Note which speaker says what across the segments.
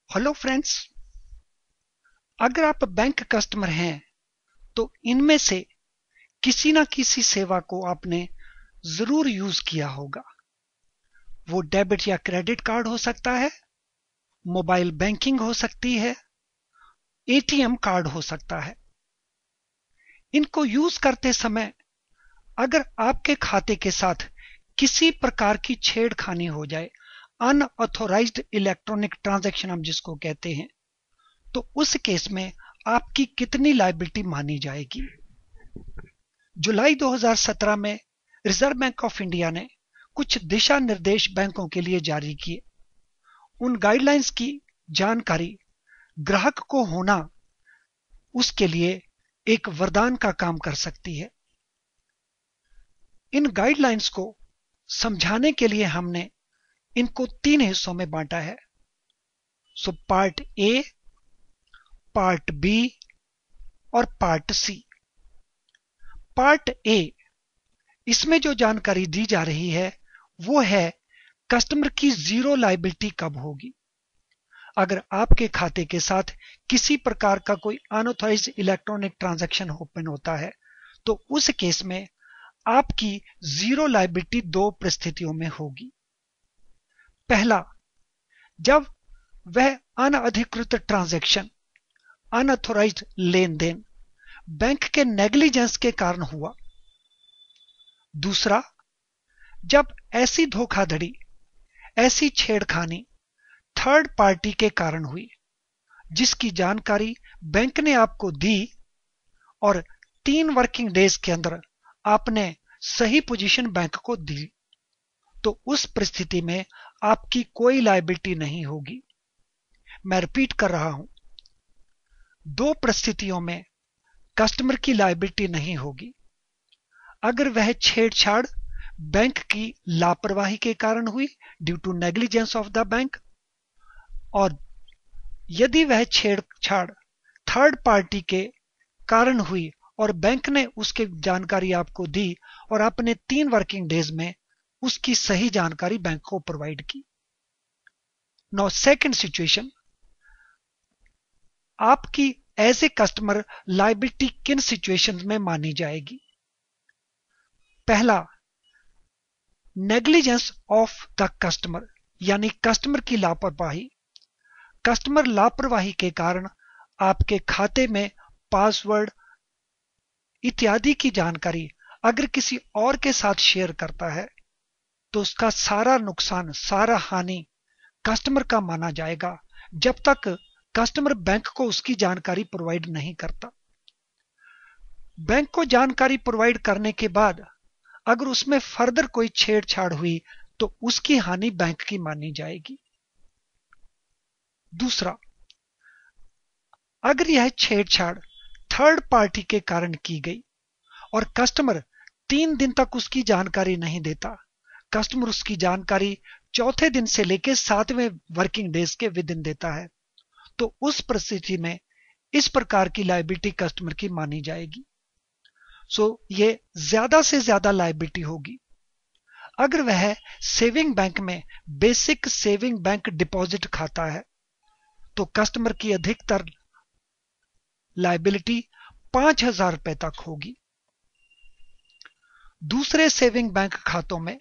Speaker 1: Hello friends. अगर आप bank customer हैं तो इनमें से किसी ना किसी सेवा को आपने जरूर यूज किया होगा। वो डेबिट या क्रेडिट कार्ड हो सकता है, मोबाइल बैंकिंग हो सकती है, एटीएम कार्ड हो सकता है। इनको यूज करते समय अगर आपके खाते के साथ किसी प्रकार की छेड़खानी हो जाए, अनऑथोराइज्ड इलेक्ट्रॉनिक ट्रांजैक्शन हम जिसको कहते हैं, तो उस केस में आपकी कितनी लायबिलिटी मानी जाएगी। जुलाई 2017 में रिजर्व बैंक ऑफ इंडिया ने कुछ दिशा निर्देश बैंकों के लिए जारी किए। उन गाइडलाइंस की जानकारी ग्राहक को होना उसके लिए एक वरदान का काम कर सकती है। इन गाइडलाइंस को समझाने के लिए हमने इनको 3 हिस्सों में बांटा है। पार्ट ए, पार्ट बी और पार्ट सी। पार्ट ए, इसमें जो जानकारी दी जा रही है वो है कस्टमर की जीरो लायबिलिटी कब होगी। अगर आपके खाते के साथ किसी प्रकार का कोई अनऑथराइज्ड इलेक्ट्रॉनिक ट्रांजैक्शन ओपन होता है तो उस केस में आपकी जीरो लायबिलिटी 2 परिस्थितियों में होगी। पहला, जब वह अनअधिकृत ट्रांजैक्शन, अनऑथराइज्ड लेन देन बैंक के नेग्लिजेंस के कारण हुआ। दूसरा, जब ऐसी धोखाधड़ी, ऐसी छेड़खानी थर्ड पार्टी के कारण हुई जिसकी जानकारी बैंक ने आपको दी और 3 वर्किंग डेज के अंदर आपने सही पोजीशन बैंक को दी, तो उस परिस्थिति में आपकी कोई लायबिलिटी नहीं होगी। मैं रिपीट कर रहा हूं, 2 परिस्थितियों में कस्टमर की लायबिलिटी नहीं होगी। अगर वह छेड़छाड़ बैंक की लापरवाही के कारण हुई, due to negligence of the bank, और यदि वह छेड़छाड़ थर्ड पार्टी के कारण हुई और बैंक ने उसकी जानकारी आपको दी और आपने 3 वर्किंग डेज में उसकी सही जानकारी बैंक को प्रोवाइड की। नाउ सेकंड सिचुएशन, आपकी एज ए कस्टमर लायबिलिटी किन सिचुएशंस में मानी जाएगी। पहला, नेग्लिजेंस ऑफ द कस्टमर, यानी कस्टमर की लापरवाही। कस्टमर लापरवाही के कारण आपके खाते में पासवर्ड इत्यादि की जानकारी अगर किसी और के साथ शेयर करता है तो उसका सारा नुकसान, सारा हानि कस्टमर का माना जाएगा जब तक कस्टमर बैंक को उसकी जानकारी प्रोवाइड नहीं करता। बैंक को जानकारी प्रोवाइड करने के बाद अगर उसमें फर्दर कोई छेड़छाड़ हुई तो उसकी हानि बैंक की मानी जाएगी। दूसरा, अगर यह छेड़छाड़ थर्ड पार्टी के कारण की गई और कस्टमर 3 दिन तक उसकी जानकारी नहीं देता, कस्टमर उसकी जानकारी चौथे दिन से लेकर 7वें वर्किंग डेज के विद इन देता है, तो उस परिस्थिति में इस प्रकार की लायबिलिटी कस्टमर की मानी जाएगी। ये ज्यादा से ज्यादा लायबिलिटी होगी अगर वह सेविंग बैंक में बेसिक सेविंग बैंक डिपॉजिट खाता है, तो कस्टमर की अधिकतर लायबिलिटी 5,000 रुपए तक होगी। दूसरे सेविंग बैंक खातों में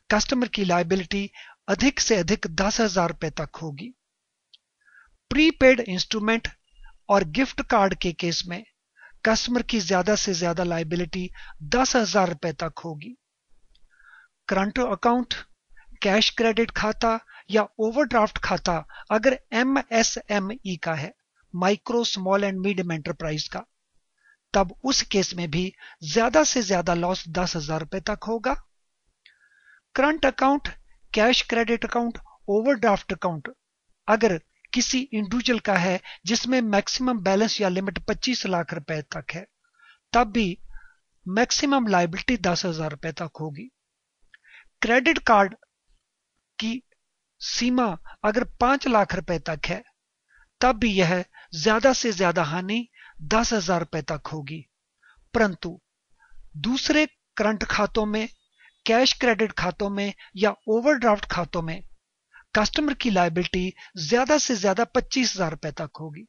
Speaker 1: कस्टमर की लायबिलिटी अधिक से अधिक 10,000 रुपए तक होगी। प्रीपेड इंस्ट्रूमेंट और गिफ्ट कार्ड के केस में कस्टमर की ज्यादा से ज्यादा लायबिलिटी 10,000 रुपए तक होगी। करंट अकाउंट, कैश क्रेडिट खाता या ओवरड्राफ्ट खाता अगर एमएसएमई का है, micro small and medium enterprise का, तब उस केस में भी ज्यादा से ज्यादा लॉस 10,000 रुपए तक होगा। Current account, cash credit account, overdraft account अगर किसी इंडिविजुअल का है जिसमें मैक्सिमम बैलेंस या लिमिट 25 लाख रुपए तक है, तब भी मैक्सिमम लायबिलिटी 10,000 रुपए तक होगी। क्रेडिट कार्ड की सीमा अगर 5 लाख रुपए तक है, तब भी यह ज्यादा से ज्यादा हानि 10,000 रुपए तक होगी। परंतु दूसरे करंट खातों में, कैश क्रेडिट खातों में या ओवरड्राफ्ट खातों में कस्टमर की लायबिलिटी ज्यादा से ज्यादा 25,000 रुपए तक होगी।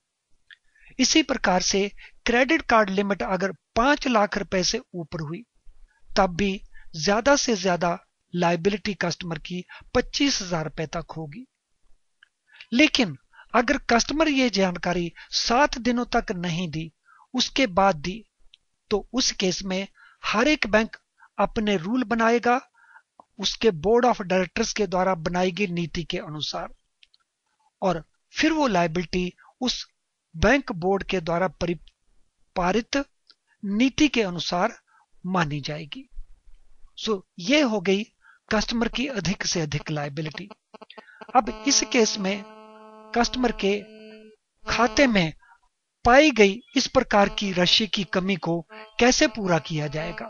Speaker 1: इसी प्रकार से क्रेडिट कार्ड लिमिट अगर 5 लाख रुपए से ऊपर हुई तब भी ज्यादा से ज्यादा लायबिलिटी कस्टमर की 25,000 रुपए तक होगी। लेकिन अगर कस्टमर ये जानकारी 7 दिनों तक नहीं दी, उसके बाद दी, तो उस केस में हर एक बैंक अपने रूल बनाएगा उसके बोर्ड ऑफ डायरेक्टर्स के द्वारा बनाई गई नीति के अनुसार, और फिर वो लायबिलिटी उस बैंक बोर्ड के द्वारा पारित नीति के अनुसार मानी जाएगी। ये हो गई कस्टमर की अधिक से अधिक लायबिलिटी। अब इस केस में कस्टमर के खाते में पाई गई इस प्रकार की राशि की कमी को कैसे पूरा किया जाएगा?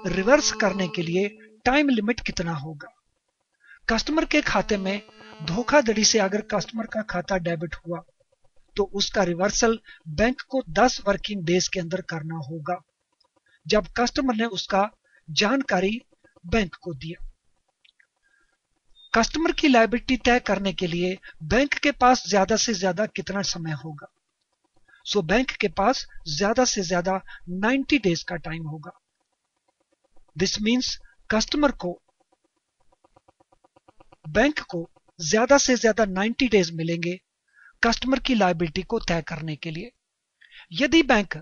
Speaker 1: रिवर्स करने के लिए टाइम लिमिट कितना होगा? कस्टमर के खाते में धोखाधड़ी से अगर कस्टमर का खाता डेबिट हुआ तो उसका रिवर्सल बैंक को 10 वर्किंग डेज के अंदर करना होगा, जब कस्टमर ने उसका जानकारी बैंक को दिया। कस्टमर की लायबिलिटी तय करने के लिए बैंक के पास ज्यादा से ज्यादा कितना समय होगा? बैंक के पास ज्यादा से ज्यादा 90 डेज का टाइम होगा। दिस मीन्स कस्टमर को, बैंक को ज्यादा से ज्यादा 90 डेज मिलेंगे कस्टमर की लायबिलिटी को तय करने के लिए। यदि बैंक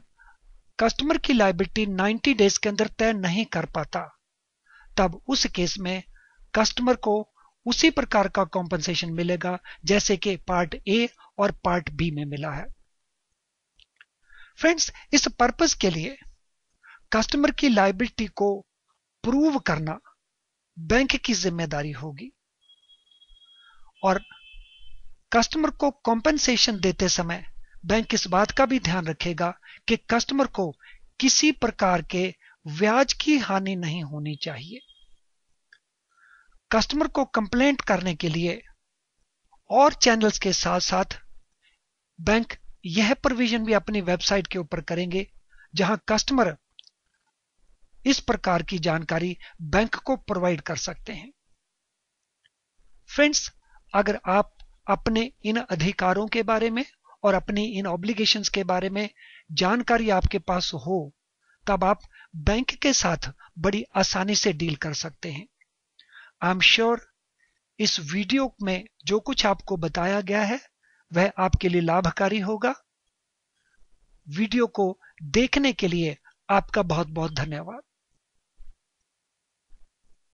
Speaker 1: कस्टमर की लायबिलिटी 90 डेज के अंदर तय नहीं कर पाता, तब उस केस में कस्टमर को उसी प्रकार का कॉम्पनसेशन मिलेगा जैसे कि पार्ट ए और पार्ट बी में मिला है। फ्रेंड्स, इस पर्पस के लिए कस्टमर की लायबिलिटी को प्रूव करना बैंक की जिम्मेदारी होगी, और कस्टमर को कॉम्पनसेशन देते समय बैंक इस बात का भी ध्यान रखेगा कि कस्टमर को किसी प्रकार के ब्याज की हानि नहीं होनी चाहिए। कस्टमर को कंप्लेंट करने के लिए और चैनल्स के साथ साथ बैंक यह प्रोविजन भी अपनी वेबसाइट के ऊपर करेंगे जहां कस्टमर इस प्रकार की जानकारी बैंक को प्रोवाइड कर सकते हैं। फ्रेंड्स, अगर आप अपने इन अधिकारों के बारे में और अपनी इन ऑब्लिगेशंस के बारे में जानकारी आपके पास हो, तब आप बैंक के साथ बड़ी आसानी से डील कर सकते हैं। आई एम श्योर इस वीडियो में जो कुछ आपको बताया गया है वह आपके लिए लाभकारी होगा। वीडियो को देखने के लिए आपका बहुत बहुत धन्यवाद।